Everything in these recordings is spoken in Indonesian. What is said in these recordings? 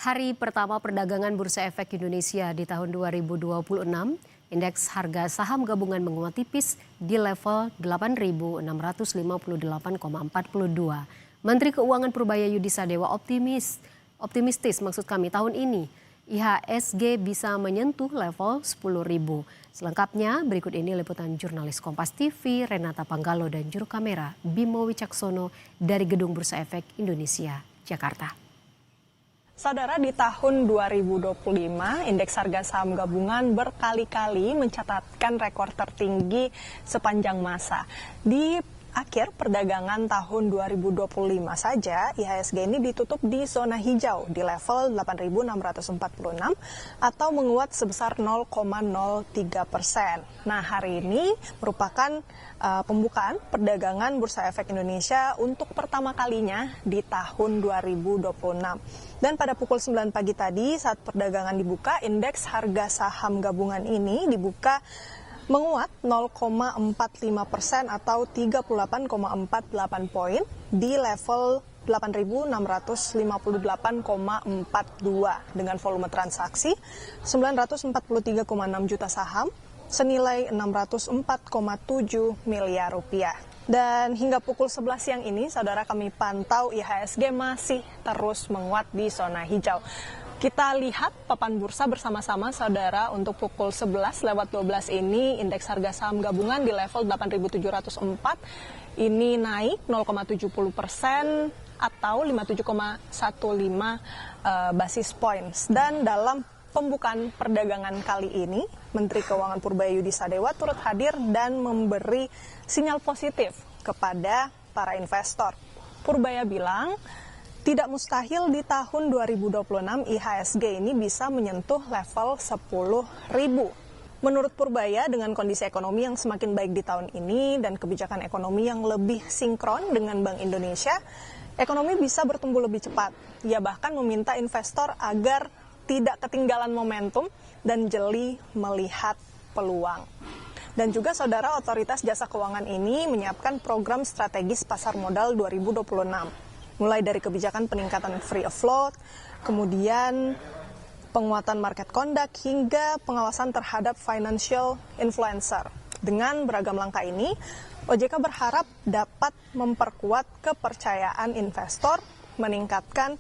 Hari pertama perdagangan Bursa Efek Indonesia di tahun 2026, indeks harga saham gabungan menguat tipis di level 8.658,42. Menteri Keuangan Purbaya Yudisadewa optimistis tahun ini IHSG bisa menyentuh level 10.000. Selengkapnya berikut ini liputan jurnalis Kompas TV Renata Panggalo dan juru kamera Bimo Wicaksono dari Gedung Bursa Efek Indonesia, Jakarta. Saudara, di tahun 2025, indeks harga saham gabungan berkali-kali mencatatkan rekor tertinggi sepanjang masa. Di akhir perdagangan tahun 2025 saja, IHSG ini ditutup di zona hijau di level 8.646 atau menguat sebesar 0,03%. Nah, hari ini merupakan pembukaan perdagangan Bursa Efek Indonesia untuk pertama kalinya di tahun 2026. Dan pada pukul 9 pagi tadi saat perdagangan dibuka, indeks harga saham gabungan ini dibuka menguat 0,45% atau 38,48 poin di level 8.658,42 dengan volume transaksi 943,6 juta saham senilai 604,7 miliar rupiah. Dan hingga pukul 11 siang ini, saudara, kami pantau IHSG masih terus menguat di zona hijau. Kita lihat papan bursa bersama-sama, saudara. Untuk pukul 11:12 ini, indeks harga saham gabungan di level 8.704 ini naik 0,70% atau 57,15 basis points. Dan dalam pembukaan perdagangan kali ini, Menteri Keuangan Purbaya Yudisadewa turut hadir dan memberi sinyal positif kepada para investor. Purbaya bilang, tidak mustahil di tahun 2026 IHSG ini bisa menyentuh level 10.000. Menurut Purbaya, dengan kondisi ekonomi yang semakin baik di tahun ini dan kebijakan ekonomi yang lebih sinkron dengan Bank Indonesia, ekonomi bisa bertumbuh lebih cepat. Ia bahkan meminta investor agar tidak ketinggalan momentum dan jeli melihat peluang. Dan juga, saudara, Otoritas Jasa Keuangan ini menyiapkan program strategis pasar modal 2026. Mulai dari kebijakan peningkatan free float, kemudian penguatan market conduct, hingga pengawasan terhadap financial influencer. Dengan beragam langkah ini, OJK berharap dapat memperkuat kepercayaan investor, meningkatkan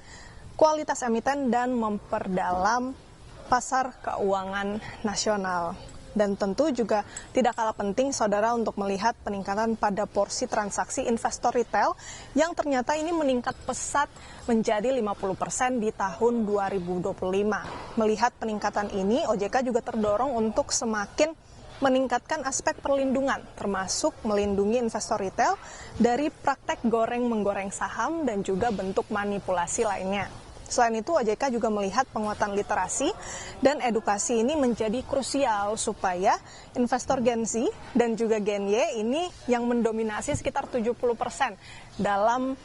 kualitas emiten, dan memperdalam pasar keuangan nasional. Dan tentu juga tidak kalah penting, saudara, untuk melihat peningkatan pada porsi transaksi investor retail yang ternyata ini meningkat pesat menjadi 50% di tahun 2025. Melihat peningkatan ini, OJK juga terdorong untuk semakin meningkatkan aspek perlindungan, termasuk melindungi investor retail dari praktek goreng-menggoreng saham dan juga bentuk manipulasi lainnya. Selain itu, OJK juga melihat penguatan literasi dan edukasi ini menjadi krusial supaya investor Gen Z dan juga Gen Y ini yang mendominasi sekitar 70% dalam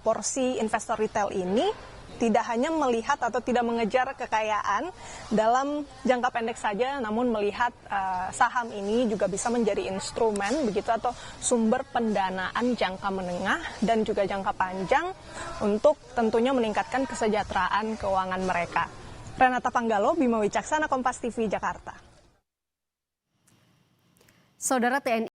porsi investor retail ini tidak hanya melihat atau tidak mengejar kekayaan dalam jangka pendek saja, namun melihat saham ini juga bisa menjadi instrumen begitu atau sumber pendanaan jangka menengah dan juga jangka panjang untuk tentunya meningkatkan kesejahteraan keuangan mereka. Renata Panggalo, Bimo Wicaksana, Kompas TV, Jakarta. Saudara, TNI